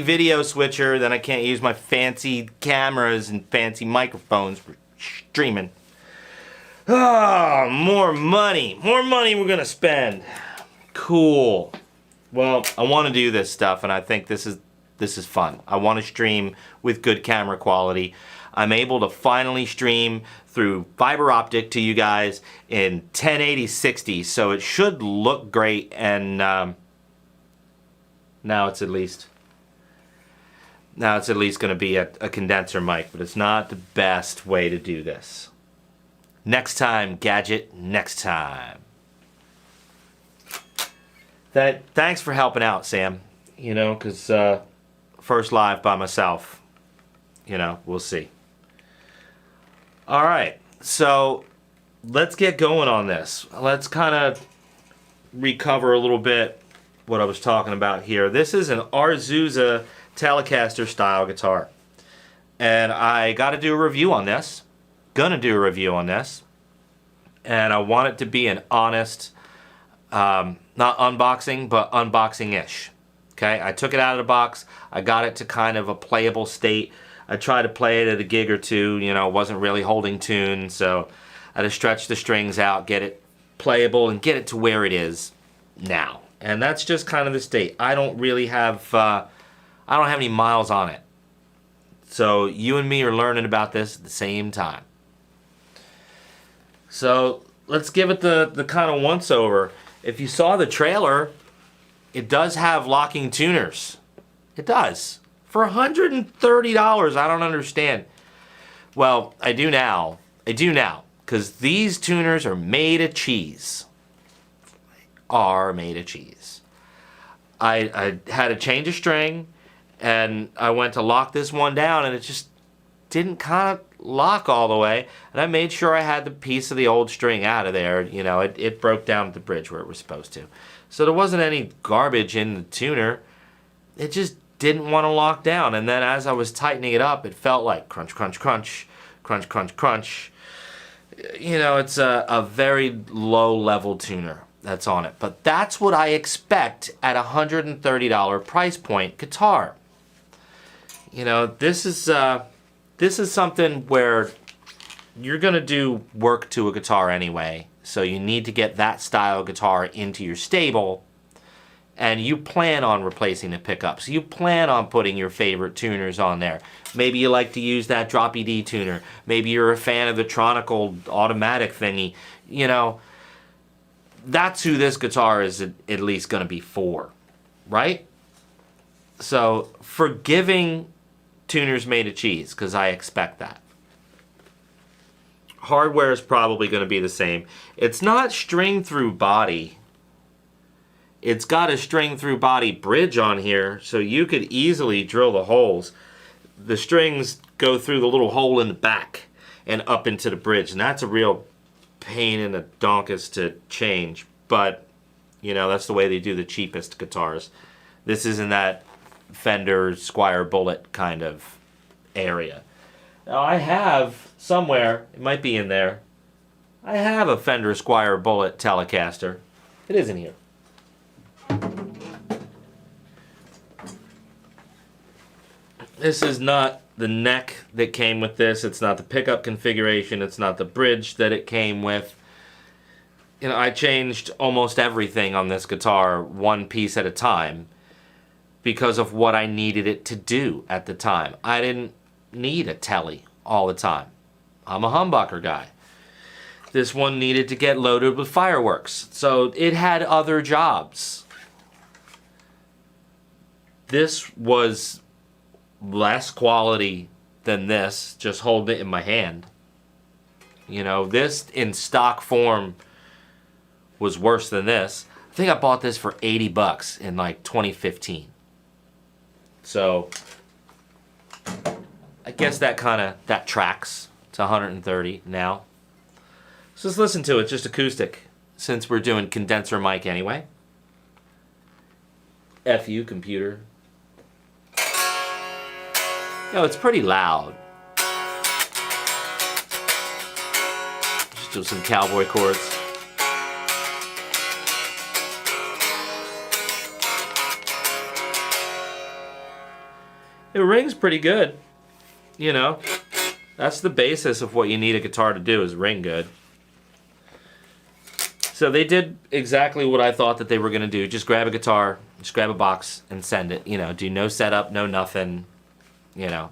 video switcher, then I can't use my fancy cameras and fancy microphones for streaming. Ah, more money we're gonna spend. Cool. Well, I want to do this stuff, and I think this is fun. I want to stream with good camera quality. I'm able to finally stream through fiber optic to you guys in 1080/60, so it should look great. And now it's at least going to be a condenser mic, but it's not the best way to do this. Next time, Gadget, next time. Thanks for helping out, Sam. You know, because first live by myself. You know, we'll see. All right, so let's get going on this. Let's kind of recover a little bit what I was talking about here. This is an Arzuza Telecaster-Style guitar. And I got to do a review on this. Gonna do a review on this. And I want it to be an honest, not unboxing, but unboxing-ish. Okay, I took it out of the box. I got it to kind of a playable state. I tried to play it at a gig or two, you know, wasn't really holding tune, so I had to stretch the strings out, get it playable, and get it to where it is now. And that's just kind of the state. I don't really have, I don't have any miles on it. So you and me are learning about this at the same time. So let's give it the kind of once over. If you saw the trailer, it does have locking tuners. It does. For $130, I don't understand. Well, I do now. I do now. Because these tuners are made of cheese. Are made of cheese. I had to change a string, and I went to lock this one down, and it just didn't kind of lock all the way. And I made sure I had the piece of the old string out of there. You know, it broke down at the bridge where it was supposed to. So there wasn't any garbage in the tuner. It just didn't want to lock down. And then as I was tightening it up, it felt like crunch, crunch, crunch, crunch, crunch, crunch. You know, it's a very low-level tuner that's on it. But that's what I expect at a $130 price point guitar. You know, this is something where you're going to do work to a guitar anyway. So you need to get that style guitar into your stable. And you plan on replacing the pickups. You plan on putting your favorite tuners on there. Maybe you like to use that droppy D tuner. Maybe you're a fan of the Tronical automatic thingy. You know, that's who this guitar is at least going to be for, right? So forgiving tuners made of cheese, because I expect that. Hardware is probably going to be the same. It's not string through body. It's got a string through body bridge on here, so you could easily drill the holes. The strings go through the little hole in the back and up into the bridge, and that's a real pain in the donkus to change. But, you know, that's the way they do the cheapest guitars. This isn't that Fender Squire Bullet kind of area. Now I have somewhere, it might be in there, I have a Fender Squire Bullet Telecaster. It is in here. This is not the neck that came with this. It's not the pickup configuration. It's not the bridge that it came with. You know, I changed almost everything on this guitar one piece at a time because of what I needed it to do at the time. I didn't need a Tele all the time. I'm a humbucker guy. This one needed to get loaded with fireworks, so it had other jobs. This was less quality than this, just holding it in my hand. You know, this in stock form was worse than this. I think I bought this for 80 bucks in like 2015. So I guess that tracks to 130 now. So let's listen to it, just acoustic, since we're doing condenser mic anyway. F you, computer. Yo, it's pretty loud. Just do some cowboy chords. It rings pretty good. You know, that's the basis of what you need a guitar to do, is ring good. So they did exactly what I thought that they were going to do. Just grab a guitar, just grab a box and send it. You know, do no setup, no nothing, you know.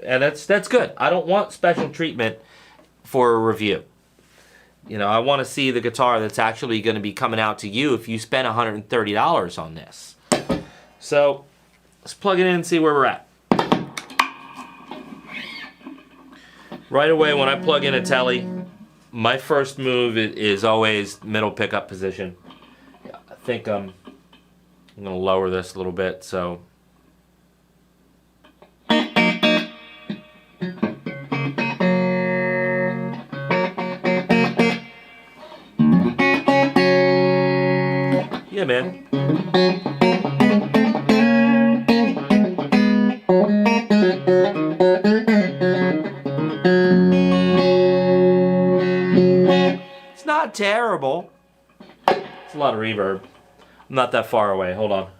And that's good. I don't want special treatment for a review. You know, I want to see the guitar that's actually going to be coming out to you if you spend $130 on this. So let's plug it in and see where we're at. Right away when I plug in a Tele, my first move is always middle pickup position. I think I'm going to lower this a little bit so. Yeah, man. It's not terrible. It's a lot of reverb. I'm not that far away. Hold on.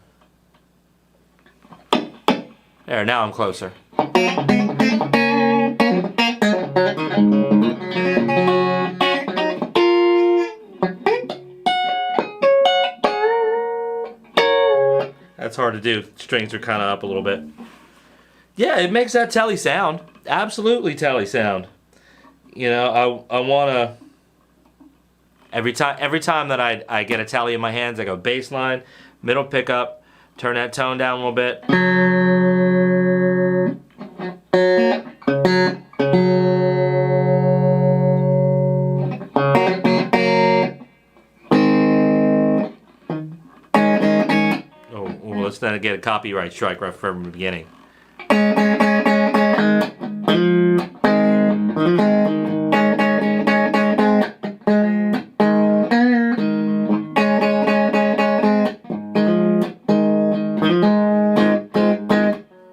There, now I'm closer. That's hard to do. Strings are kind of up a little bit. Yeah, it makes that Tele sound. Absolutely Tele sound. You know, I want to... Every time that I get a Tele in my hands, I go bass line, middle pickup, turn that tone down a little bit. Oh, let's not get a copyright strike right from the beginning.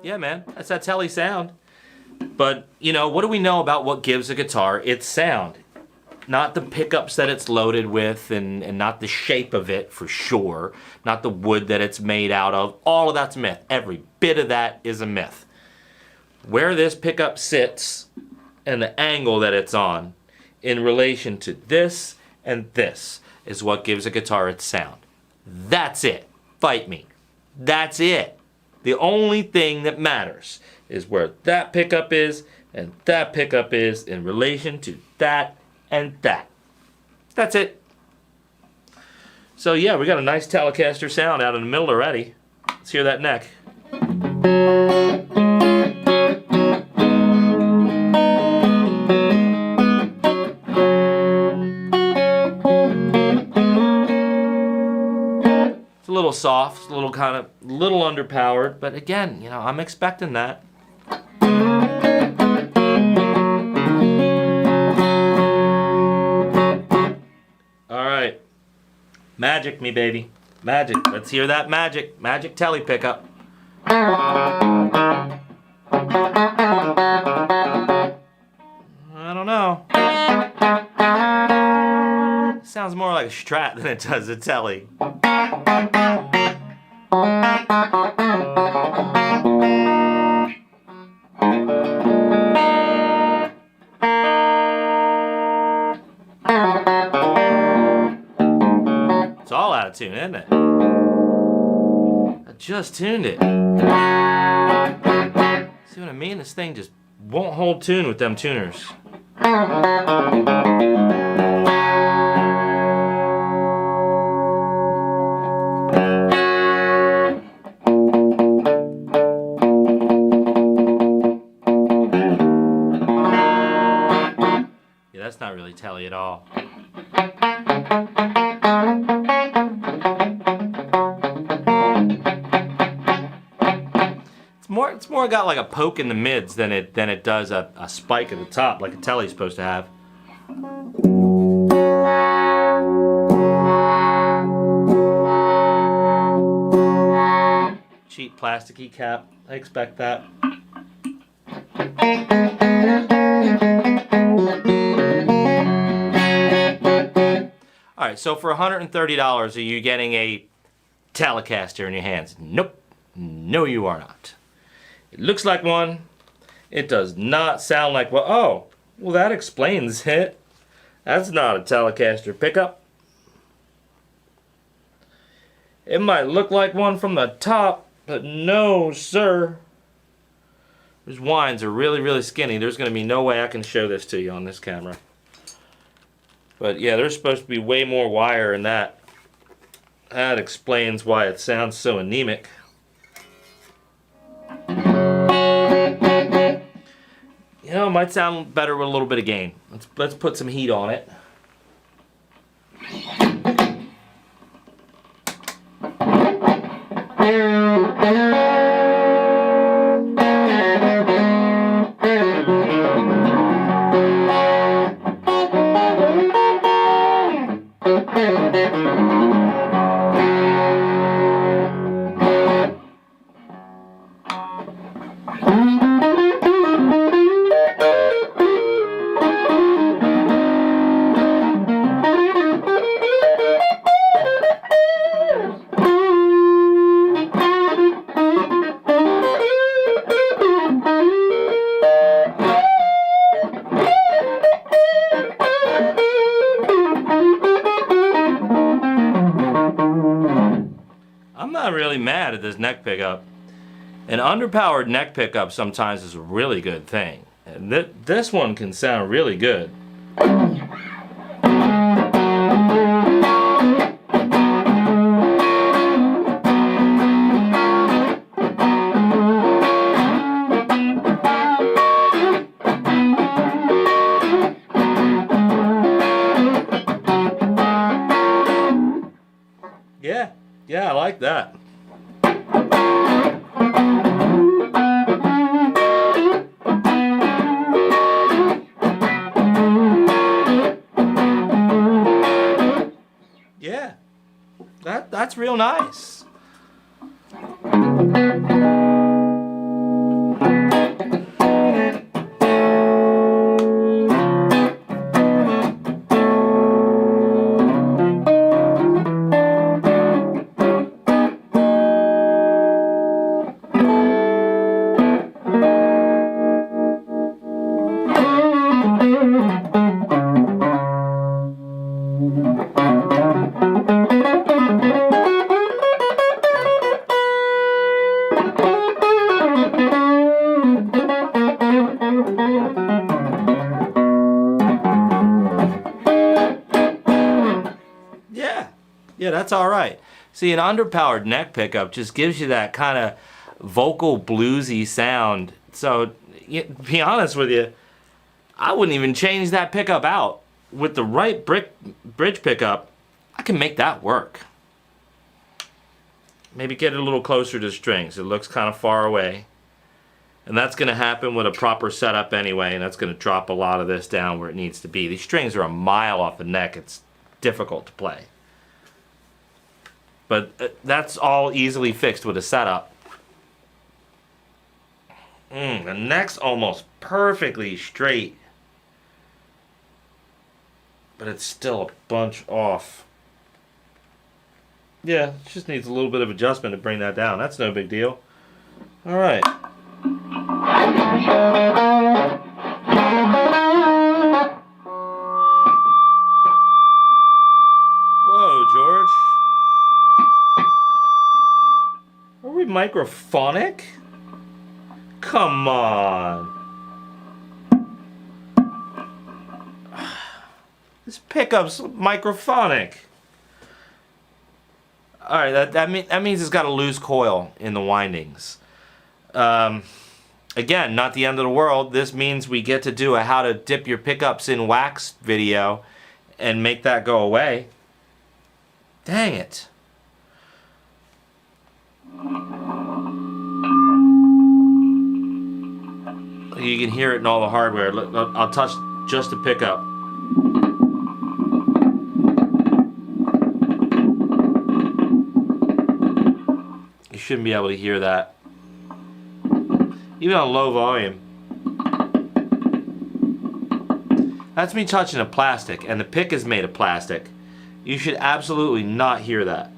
Yeah, man, that's that Tele sound. But, you know, what do we know about what gives a guitar its sound? Not the pickups that it's loaded with and not the shape of it for sure. Not the wood that it's made out of. All of that's myth. Every bit of that is a myth. Where this pickup sits and the angle that it's on in relation to this and this is what gives a guitar its sound. That's it. Fight me. That's it. The only thing that matters is where that pickup is and that pickup is in relation to that and that. That's it. So yeah, we got a nice Telecaster sound out in the middle already. Let's hear that neck. It's a little soft, a little underpowered, but again, you know, I'm expecting that. Magic me, baby. Magic. Let's hear that magic. Magic Tele pickup. I don't know. Sounds more like a Strat than it does a Tele. It's all out of tune, isn't it? I just tuned it. See what I mean? This thing just won't hold tune with them tuners. Yeah, that's not really Tele at all. It's more got like a poke in the mids than it does a spike at the top like a Tele's supposed to have. Cheap plasticky cap. I expect that. Alright, so for $130, are you getting a Telecaster in your hands? Nope. No, you are not. It looks like one. It does not sound like one. Oh, well that explains it. That's not a Telecaster pickup. It might look like one from the top, but no, sir. These winds are really, really skinny. There's going to be no way I can show this to you on this camera. But yeah, there's supposed to be way more wire in that. That explains why it sounds so anemic. You know, it might sound better with a little bit of gain. Let's put some heat on it. I'm not really mad at this neck pickup. An underpowered neck pickup sometimes is a really good thing. And this one can sound really good. Yeah, I like that. Yeah, that's real nice. Yeah, that's all right. See, an underpowered neck pickup just gives you that kind of vocal bluesy sound. So, to be honest with you, I wouldn't even change that pickup out. With the right bridge pickup, I can make that work. Maybe get it a little closer to the strings. It looks kind of far away. And that's going to happen with a proper setup anyway, and that's going to drop a lot of this down where it needs to be. These strings are a mile off the neck. It's difficult to play. But that's all easily fixed with a setup. The neck's almost perfectly straight. But it's still a bunch off. Yeah, it just needs a little bit of adjustment to bring that down. That's no big deal. Alright. Whoa, George. Are we microphonic? Come on. This pickup's microphonic. Alright, that means it's got a loose coil in the windings. Again, not the end of the world. This means we get to do a how to dip your pickups in wax video and make that go away. Dang it. You can hear it in all the hardware. I'll touch just the pickup. You shouldn't be able to hear that. Even on low volume. That's me touching a plastic, and the pick is made of plastic. You should absolutely not hear that.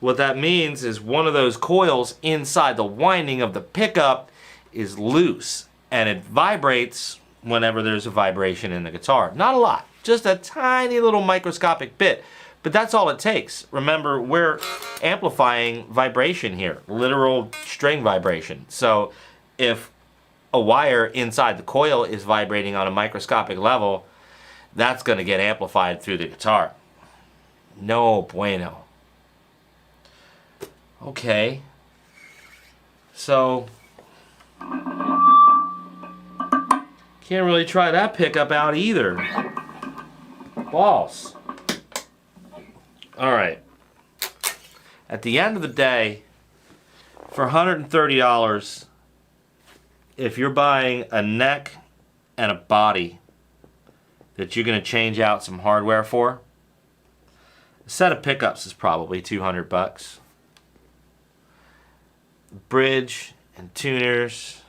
What that means is one of those coils inside the winding of the pickup is loose, and it vibrates whenever there's a vibration in the guitar. Not a lot, just a tiny little microscopic bit, but that's all it takes. Remember, we're amplifying vibration here, literal string vibration. So if a wire inside the coil is vibrating on a microscopic level, that's going to get amplified through the guitar. No bueno. Okay, so can't really try that pickup out either. Balls. Alright. At the end of the day, for $130, if you're buying a neck and a body that you're going to change out some hardware for, a set of pickups is probably $200. Bridge and tuners.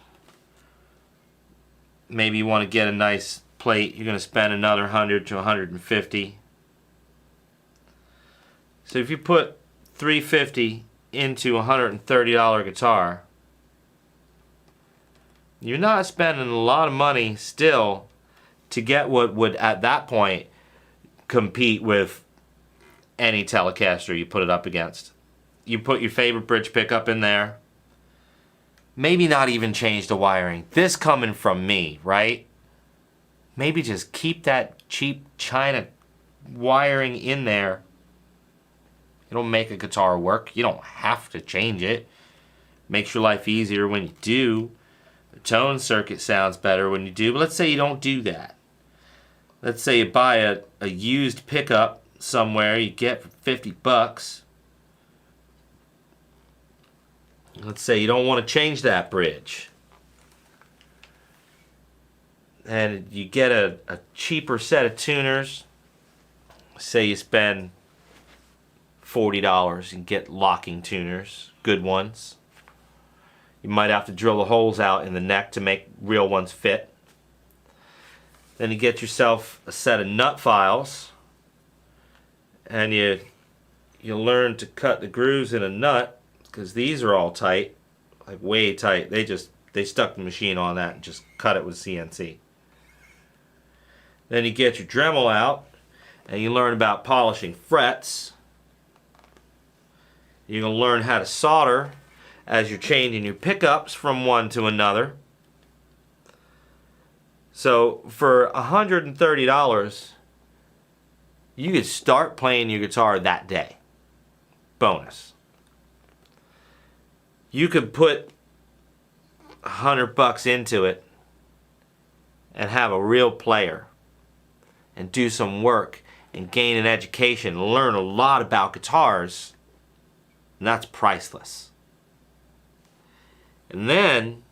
Maybe you want to get a nice plate, you're going to spend another 100 to 150. So if you put $350 into a $130 guitar, you're not spending a lot of money still to get what would at that point compete with any Telecaster you put it up against. You put your favorite bridge pickup in there. Maybe not even change the wiring. This coming from me, right? Maybe just keep that cheap China wiring in there. It'll make a guitar work. You don't have to change it. Makes your life easier when you do. The tone circuit sounds better when you do. But let's say you don't do that. Let's say you buy a used pickup somewhere you get for 50 bucks. Let's say you don't want to change that bridge. And you get a cheaper set of tuners. Say you spend $40 and get locking tuners, good ones. You might have to drill the holes out in the neck to make real ones fit. Then you get yourself a set of nut files, and you learn to cut the grooves in a nut, because these are all tight, like way tight. They stuck the machine on that and just cut it with CNC. Then you get your Dremel out, and you learn about polishing frets. You're going to learn how to solder as you're changing your pickups from one to another. So for $130, you could start playing your guitar that day. Bonus. You could put $100 into it and have a real player and do some work and gain an education, learn a lot about guitars, and that's priceless. And then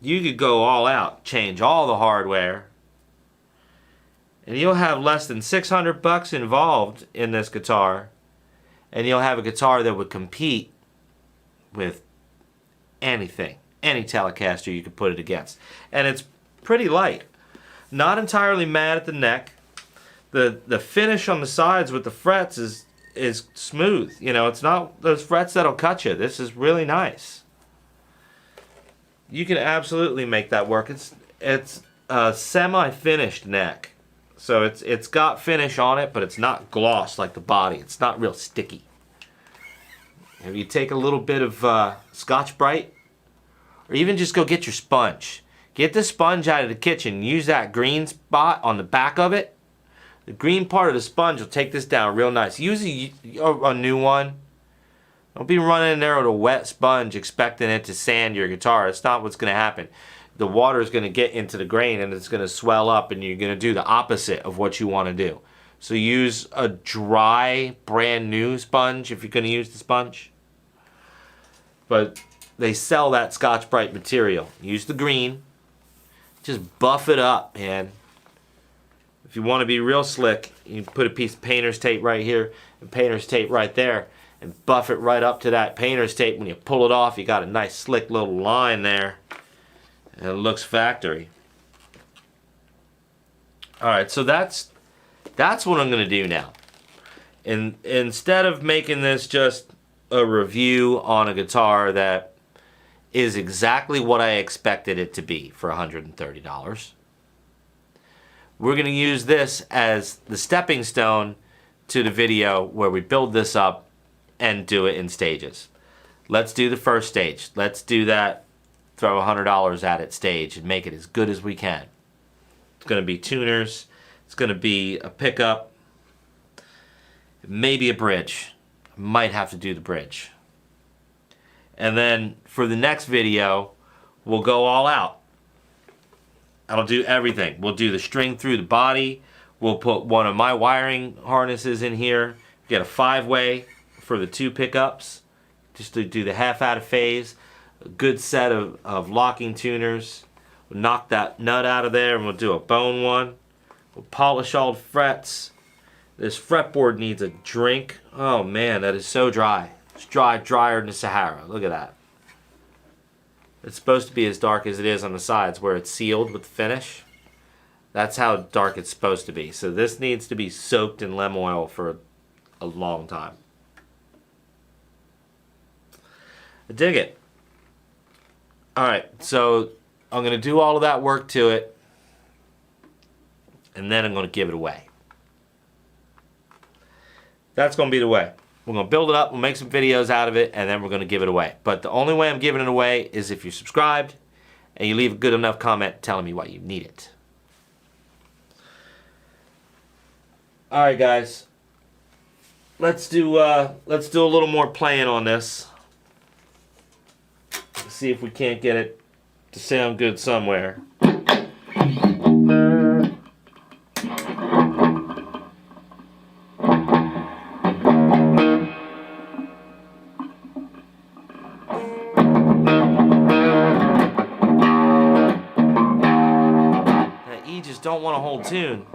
you could go all out, change all the hardware, and you'll have less than $600 involved in this guitar, and you'll have a guitar that would compete with anything, any Telecaster you could put it against. And it's pretty light. Not entirely mad at the neck. The finish on the sides with the frets is smooth. You know, it's not those frets that'll cut you. This is really nice. You can absolutely make that work. It's a semi-finished neck. So it's got finish on it, but it's not gloss like the body. It's not real sticky. If you take a little bit of Scotch-Brite, or even just go get your sponge. Get the sponge out of the kitchen. Use that green spot on the back of it. The green part of the sponge will take this down real nice. Use a new one. Don't be running in there with a wet sponge expecting it to sand your guitar. It's not what's going to happen. The water is going to get into the grain and it's going to swell up, and you're going to do the opposite of what you want to do. So use a dry, brand new sponge if you're going to use the sponge. But they sell that Scotch-Brite material. Use the green. Just buff it up, man. If you want to be real slick, you put a piece of painter's tape right here and painter's tape right there and buff it right up to that painter's tape. When you pull it off, you got a nice slick little line there. And it looks factory. Alright, so that's what I'm going to do now. And instead of making this just a review on a guitar that is exactly what I expected it to be for $130. We're going to use this as the stepping stone to the video where we build this up and do it in stages. Let's do the first stage. Let's do that, throw $100 at it stage and make it as good as we can. It's going to be tuners. It's going to be a pickup. Maybe a bridge. I might have to do the bridge. And then for the next video, we'll go all out. I'll do everything. We'll do the string through the body. We'll put one of my wiring harnesses in here. Get a 5-way for the 2 pickups. Just to do the half out of phase. A good set of locking tuners. We'll knock that nut out of there and we'll do a bone one. We'll polish all the frets. This fretboard needs a drink. Oh man, that is so dry. It's dry, drier than the Sahara. Look at that. It's supposed to be as dark as it is on the sides where it's sealed with the finish. That's how dark it's supposed to be. So this needs to be soaked in lemon oil for a long time. I dig it. Alright, so I'm going to do all of that work to it. And then I'm going to give it away. That's going to be the way. We're going to build it up, we'll make some videos out of it, and then we're going to give it away. But the only way I'm giving it away is if you're subscribed and you leave a good enough comment telling me why you need it. Alright guys, let's do a little more playing on this. See if we can't get it to sound good somewhere. That E just don't want to hold tune.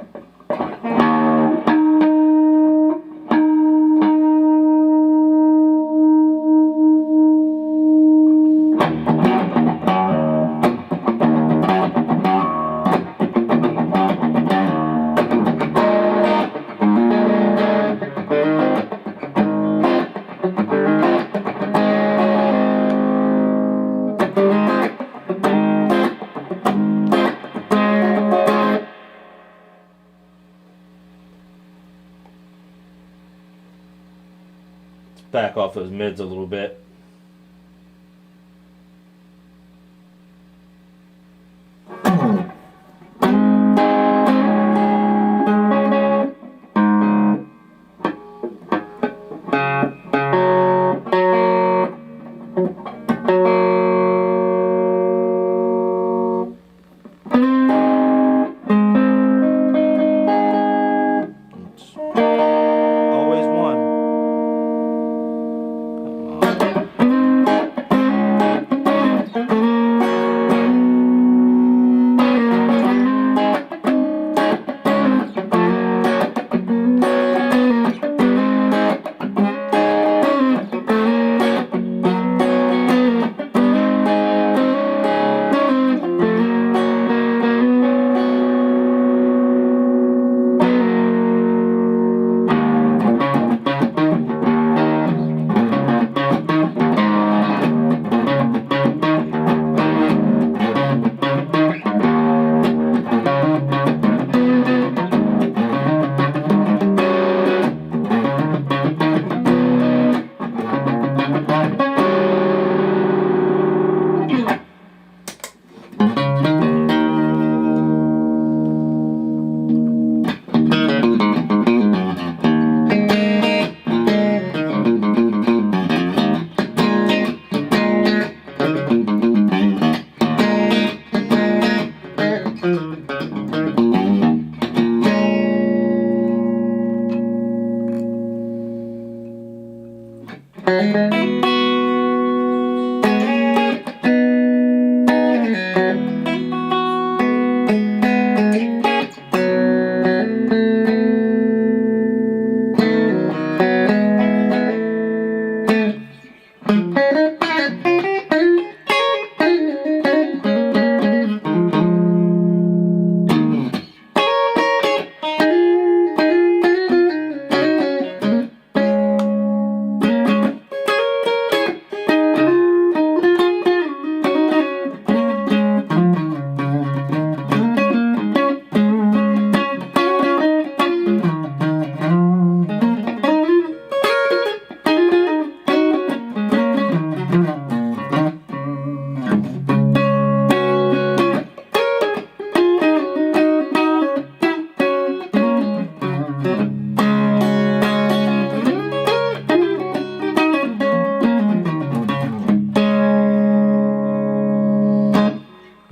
Back off those mids a little bit. Always one. Come on.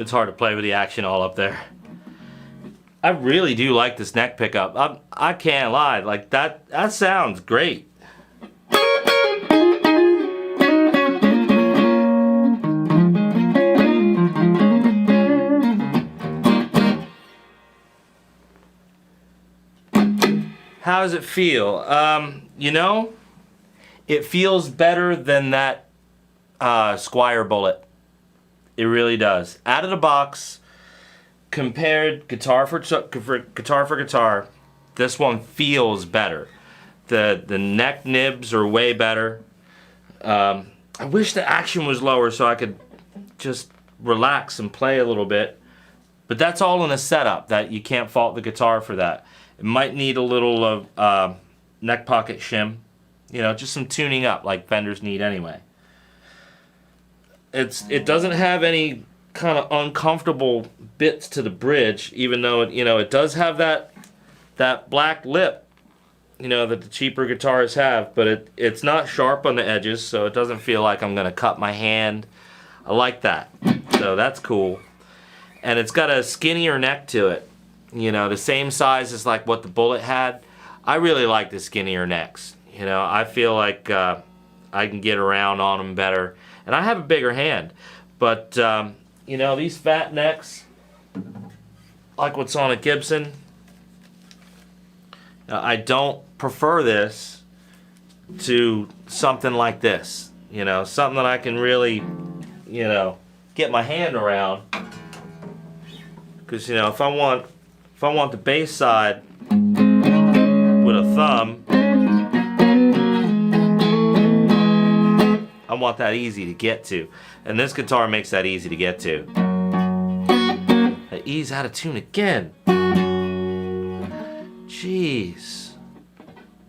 It's hard to play with the action all up there. I really do like this neck pickup. I can't lie, like that sounds great. How does it feel? You know, it feels better than that Squier Bullet. It really does. Out of the box, compared guitar for guitar, this one feels better. The neck nibs are way better. I wish the action was lower so I could just relax and play a little bit. But that's all in a setup that you can't fault the guitar for that. It might need a little of neck pocket shim. You know, just some tuning up like Fenders need anyway. It doesn't have any kind of uncomfortable bits to the bridge, even though it does have that black lip, that the cheaper guitars have, but it's not sharp on the edges, so it doesn't feel like I'm gonna cut my hand. I like that, so that's cool. And it's got a skinnier neck to it, the same size as like what the Bullet had. I really like the skinnier necks. I feel like I can get around on them better. And I have a bigger hand, but these fat necks, like what's on a Gibson, I don't prefer this to something like this. Something that I can really, get my hand around. Because if I want the bass side with a thumb, I want that easy to get to. And this guitar makes that easy to get to. The E's out of tune again. Jeez.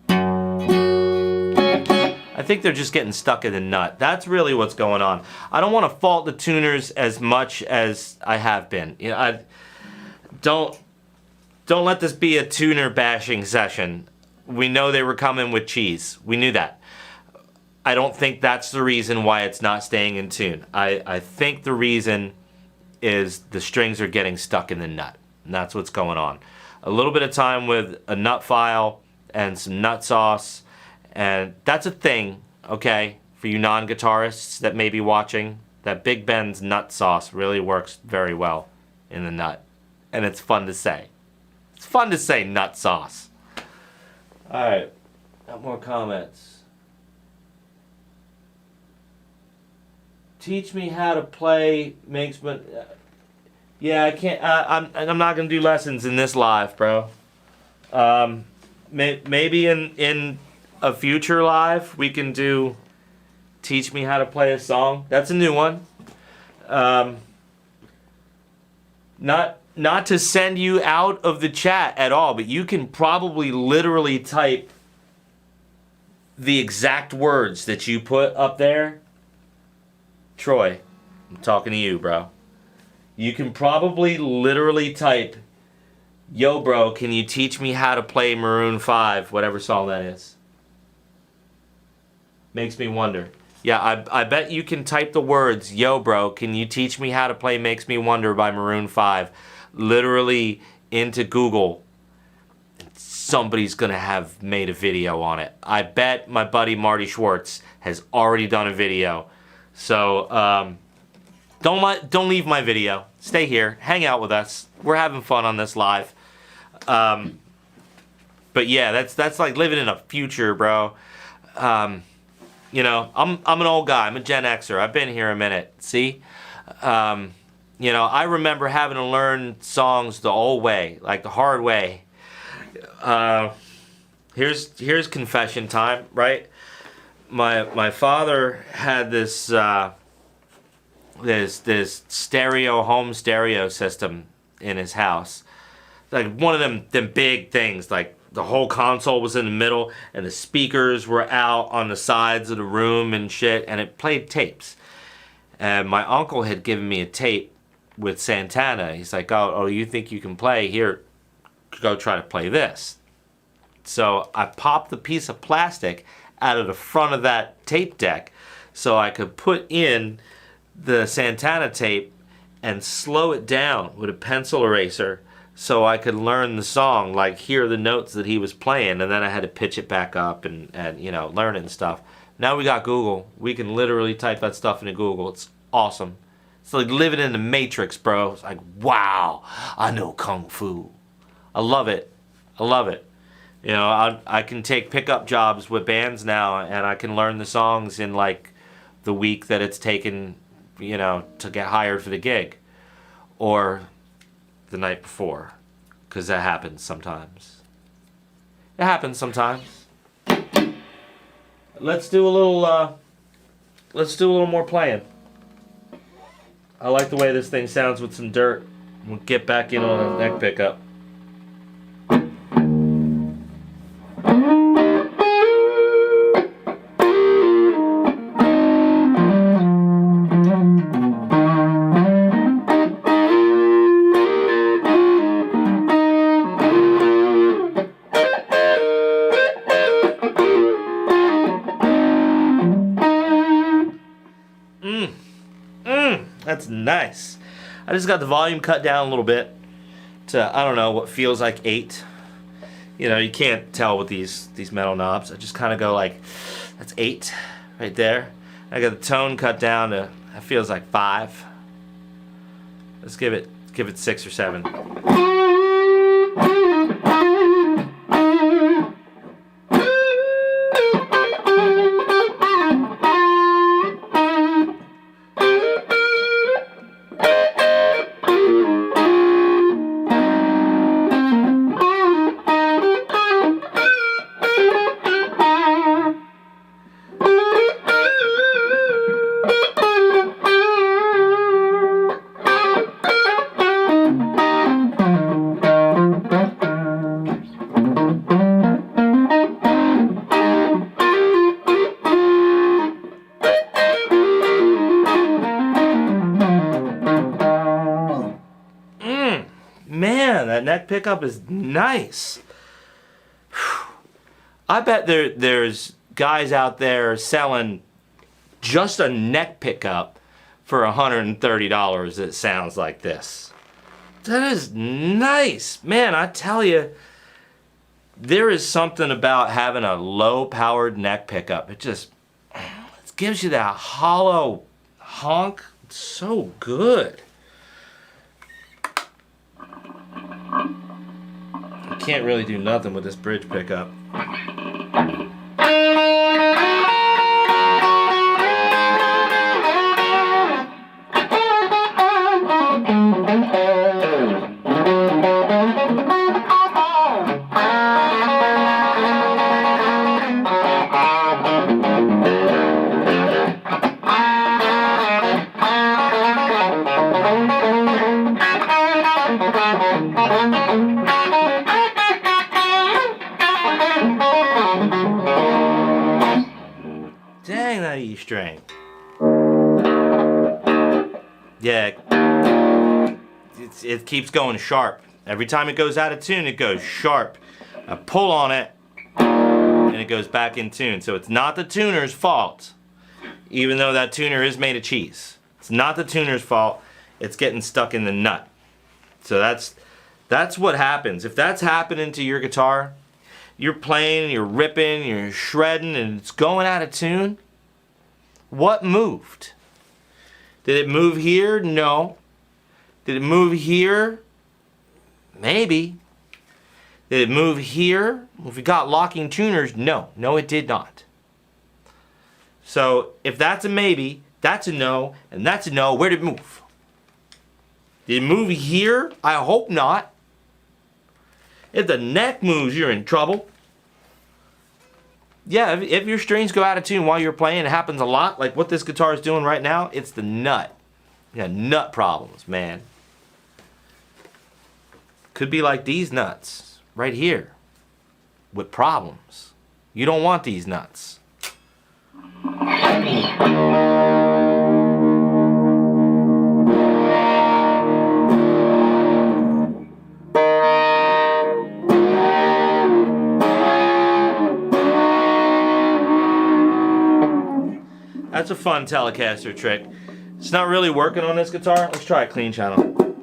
I think they're just getting stuck in the nut. That's really what's going on. I don't want to fault the tuners as much as I have been. Don't let this be a tuner bashing session. We know they were coming with cheese. We knew that. I don't think that's the reason why it's not staying in tune. I think the reason is the strings are getting stuck in the nut. And that's what's going on. A little bit of time with a nut file and some nut sauce. And that's a thing, okay, for you non-guitarists that may be watching. That Big Ben's nut sauce really works very well in the nut. And it's fun to say. It's fun to say nut sauce. Alright, got more comments. Teach me how to play makes me... Yeah, I can't... I'm not going to do lessons in this live, bro. Maybe in a future live, we can do... Teach me how to play a song. That's a new one. Not to send you out of the chat at all, but you can probably literally type the exact words that you put up there. Troy, I'm talking to you, bro. You can probably literally type, yo, bro, can you teach me how to play Maroon 5, whatever song that is? Makes me wonder. Yeah, I bet you can type the words, yo, bro, can you teach me how to play Makes Me Wonder by Maroon 5, literally into Google. Somebody's going to have made a video on it. I bet my buddy Marty Schwartz has already done a video. So, don't leave my video. Stay here. Hang out with us. We're having fun on this live. But yeah, that's like living in a future, bro. I'm an old guy. I'm a Gen Xer. I've been here a minute. See? I remember having to learn songs the old way, like the hard way. Here's confession time, right? My father had this home stereo system in his house, like one of them big things, like the whole console was in the middle and the speakers were out on the sides of the room and shit, and it played tapes. And my uncle had given me a tape with Santana. He's like, oh, you think you can play? Here, go try to play this. So I popped the piece of plastic out of the front of that tape deck so I could put in the Santana tape and slow it down with a pencil eraser so I could learn the song, like hear the notes that he was playing, and then I had to pitch it back up and you know, learn it and stuff. Now we got Google. We can literally type that stuff into Google. It's awesome. It's like living in the Matrix, bro. It's like, wow, I know Kung Fu. I love it. I love it. You know, I can take pickup jobs with bands now, and I can learn the songs in like the week that it's taken, you know, to get hired for the gig, or the night before, because that happens sometimes. It happens sometimes. Let's do a little more playing. I like the way this thing sounds with some dirt. We'll get back in on a neck pickup. That's nice. I just got the volume cut down a little bit to, I don't know, what feels like 8. You know, you can't tell with these metal knobs. I just kind of go like, that's 8 right there. I got the tone cut down to, that feels like 5. Let's give it 6 or 7. Man, that neck pickup is nice. I bet there's guys out there selling just a neck pickup for $130 that sounds like this. That is nice. Man, I tell you, there is something about having a low-powered neck pickup. It just gives you that hollow honk. It's so good. You can't really do nothing with this bridge pickup. Dang, that E string. Yeah, it keeps going sharp. Every time it goes out of tune, it goes sharp. I pull on it, and it goes back in tune. So it's not the tuner's fault, even though that tuner is made of cheese. It's not the tuner's fault. It's getting stuck in the nut. So that's what happens. If that's happening to your guitar, you're playing, you're ripping, you're shredding, and it's going out of tune. What moved? Did it move here? No. Did it move here? Maybe. Did it move here? If we got locking tuners, no. No, it did not. So if that's a maybe, that's a no, and that's a no, where did it move? Did it move here? I hope not. If the neck moves, you're in trouble. Yeah, if your strings go out of tune while you're playing, it happens a lot. Like what this guitar is doing right now, it's the nut. You got nut problems, man. Could be like these nuts right here with problems. You don't want these nuts. That's a fun Telecaster trick. It's not really working on this guitar. Let's try a clean channel.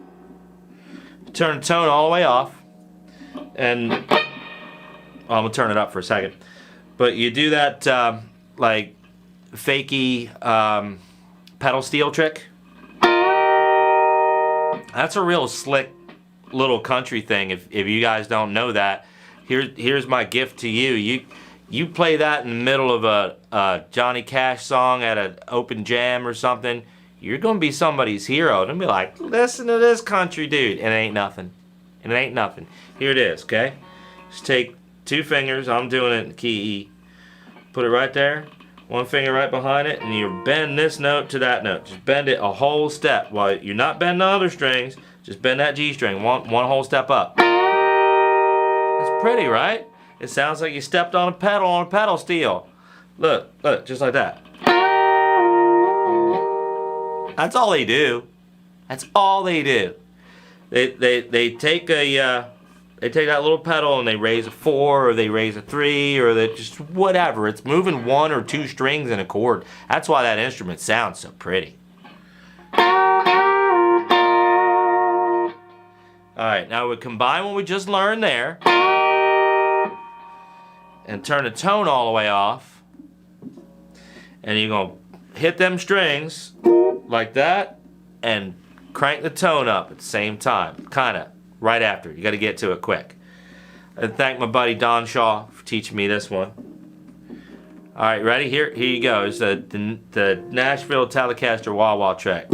Turn the tone all the way off. And well, I'm gonna turn it up for a second. But you do that like fakey pedal steel trick. That's a real slick little country thing. If you guys don't know that, here's my gift to you. You play that in the middle of a Johnny Cash song at an open jam or something, you're gonna be somebody's hero. They'll be like, listen to this country dude. And it ain't nothing. And it ain't nothing. Here it is, okay? Just take 2 fingers. I'm doing it in key E. Put it right there. 1 finger right behind it, and you bend this note to that note. Just bend it a whole step. While you're not bending the other strings, just bend that G string one whole step up. It's pretty, right? It sounds like you stepped on a pedal steel. Look, just like that. That's all they do. That's all they do. They take that little pedal and they raise a 4 or they raise a 3 or they just whatever. It's moving 1 or 2 strings in a chord. That's why that instrument sounds so pretty. Alright, now we combine what we just learned there and turn the tone all the way off. And you're going to hit them strings like that and crank the tone up at the same time. Kind of. Right after. You got to get to it quick. And thank my buddy Don Shaw for teaching me this one. Alright, ready? Here you go. It's the Nashville Telecaster wah-wah track.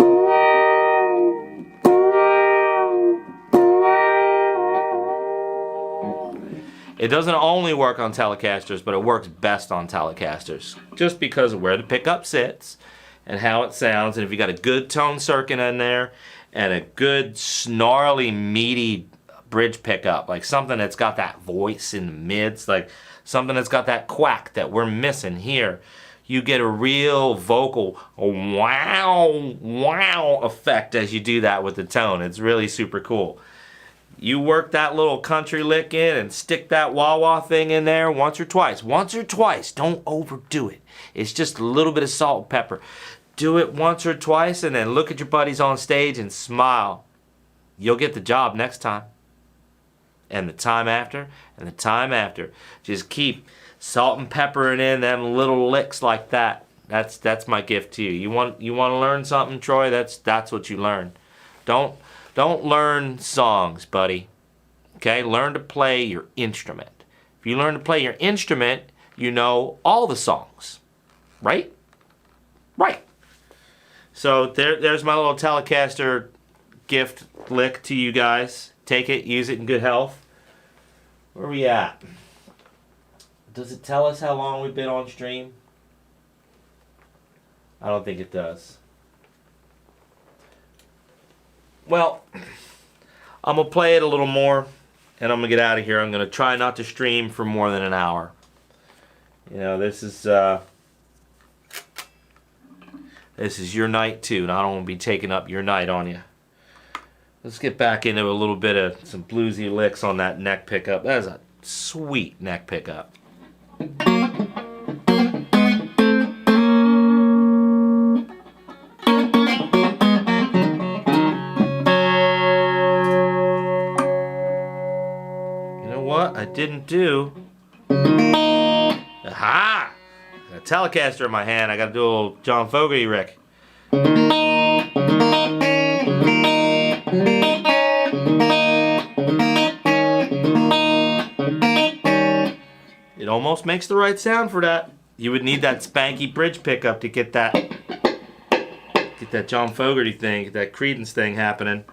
It doesn't only work on Telecasters, but it works best on Telecasters. Just because of where the pickup sits and how it sounds. And if you got a good tone circuit in there, and a good snarly meaty bridge pickup, like something that's got that voice in the mids, like something that's got that quack that we're missing here, you get a real vocal wow effect as you do that with the tone. It's really super cool. You work that little country lick in and stick that wah-wah thing in there once or twice. Don't overdo it. It's just a little bit of salt and pepper. Do it once or twice and then look at your buddies on stage and smile. You'll get the job next time. And the time after, and the time after. Just keep salt and peppering in them little licks like that. That's my gift to you. You want to learn something, Troy? That's what you learn. Don't learn songs, buddy. Okay? Learn to play your instrument. If you learn to play your instrument, you know all the songs. Right? Right. So there's my little Telecaster gift lick to you guys. Take it, use it in good health. Where are we at? Does it tell us how long we've been on stream? I don't think it does. Well, I'm going to play it a little more, and I'm going to get out of here. I'm going to try not to stream for more than an hour. You know, this is your night too, and I don't want to be taking up your night on you. Let's get back into a little bit of some bluesy licks on that neck pickup. That is a sweet neck pickup. You know what I didn't do? Aha! A Telecaster in my hand. I got to do a little John Fogerty Rick. It almost makes the right sound for that. You would need that spanky bridge pickup to get that John Fogerty thing, get that Creedence thing happening.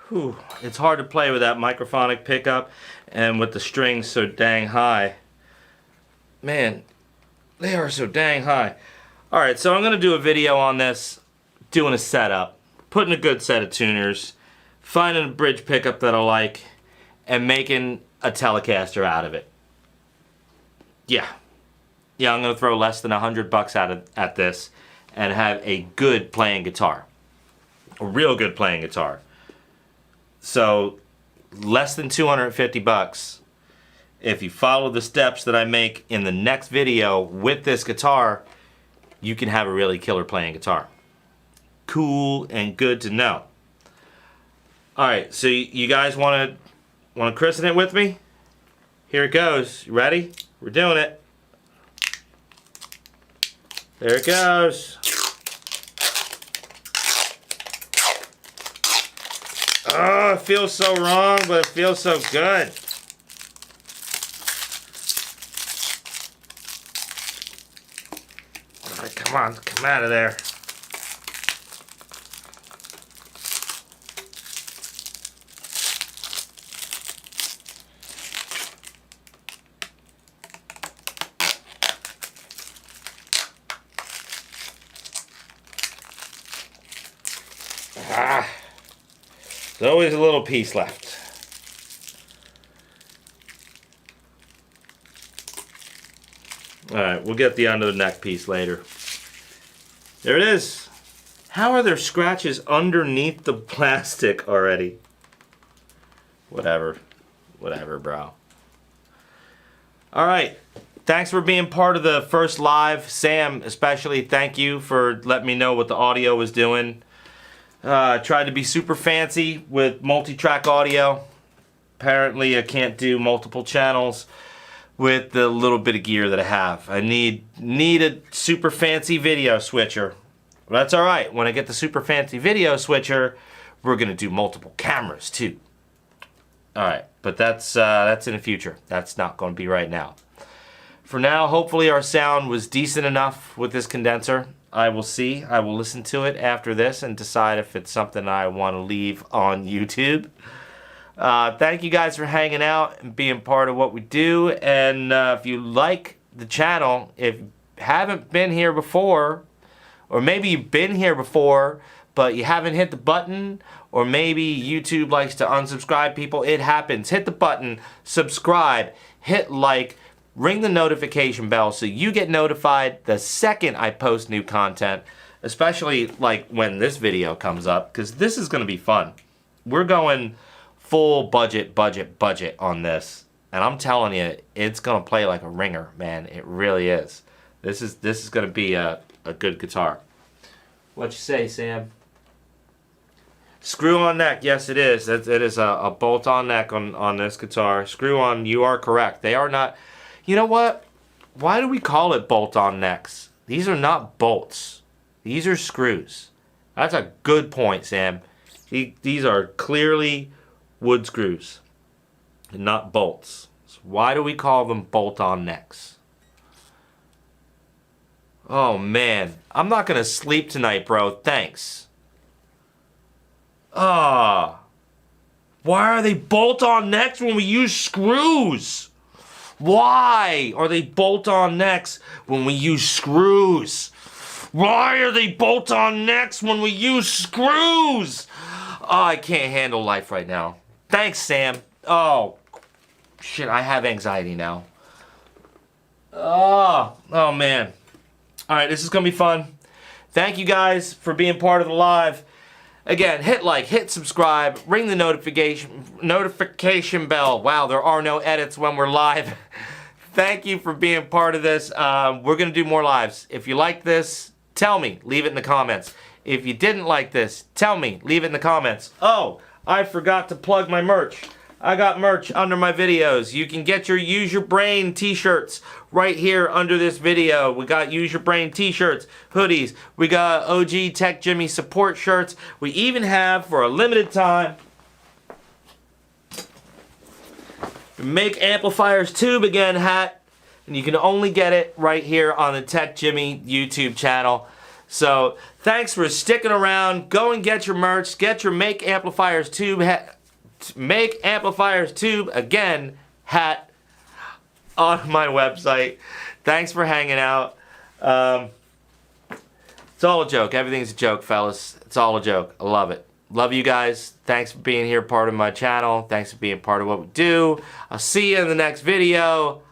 Whew, it's hard to play with that microphonic pickup and with the strings so dang high. Man, they are so dang high. Alright, so I'm going to do a video on this, doing a setup, putting a good set of tuners, finding a bridge pickup that I like, and making a Telecaster out of it. Yeah, I'm going to throw less than $100 at this and have a good playing guitar. A real good playing guitar. So, less than $250. If you follow the steps that I make in the next video with this guitar, you can have a really killer playing guitar. Cool and good to know. Alright, so you guys want to christen it with me? Here it goes. You ready? We're doing it. There it goes. Oh, it feels so wrong, but it feels so good. All right, come on, come out of there. There's always a little piece left. Alright, we'll get the under the neck piece later. There it is. How are there scratches underneath the plastic already? Whatever. Whatever, bro. Alright. Thanks for being part of the first live. Sam, especially, thank you for letting me know what the audio was doing. Tried to be super fancy with multi-track audio. Apparently I can't do multiple channels with the little bit of gear that I have. I need a super fancy video switcher. Well, that's alright. When I get the super fancy video switcher, we're going to do multiple cameras too. Alright, but that's in the future. That's not going to be right now. For now, hopefully our sound was decent enough with this condenser. I will see. I will listen to it after this and decide if it's something I want to leave on YouTube. Thank you guys for hanging out and being part of what we do. And if you like the channel, if you haven't been here before, or maybe you've been here before, but you haven't hit the button, or maybe YouTube likes to unsubscribe people, it happens. Hit the button, subscribe, hit like, ring the notification bell so you get notified the second I post new content, especially like when this video comes up, because this is going to be fun. We're going full budget on this, and I'm telling you, it's going to play like a ringer, man. It really is. This is going to be a good guitar. What you say, Sam? Screw on neck, yes it is. It is a bolt on neck on this guitar. Screw on, you are correct. They are not. You know what? Why do we call it bolt-on necks? These are not bolts. These are screws. That's a good point, Sam. These are clearly wood screws and not bolts. So why do we call them bolt-on necks? Oh, man. I'm not going to sleep tonight, bro. Thanks. Ah. Why are they bolt-on necks when we use screws? Why are they bolt-on necks when we use screws? Why are they bolt-on necks when we use screws? Oh, I can't handle life right now. Thanks, Sam. Oh, shit, I have anxiety now. Oh man. Alright, this is going to be fun. Thank you guys for being part of the live. Again, hit like, hit subscribe, ring the notification bell. Wow, there are no edits when we're live. Thank you for being part of this. We're going to do more lives. If you like this, tell me. Leave it in the comments. If you didn't like this, tell me. Leave it in the comments. Oh, I forgot to plug my merch. I got merch under my videos. You can get your Use Your Brain t-shirts right here under this video. We got Use Your Brain t-shirts, hoodies. We got OG Tech Jimmy support shirts. We even have, for a limited time, Make Amplifiers Tube Again hat. And you can only get it right here on the Tech Jimmy YouTube channel. So thanks for sticking around. Go and get your merch. Get your Make Amplifiers Tube again hat on my website. Thanks for hanging out. It's all a joke. Everything's a joke, fellas. It's all a joke. I love it. Love you guys. Thanks for being here, part of my channel. Thanks for being part of what we do. I'll see you in the next video.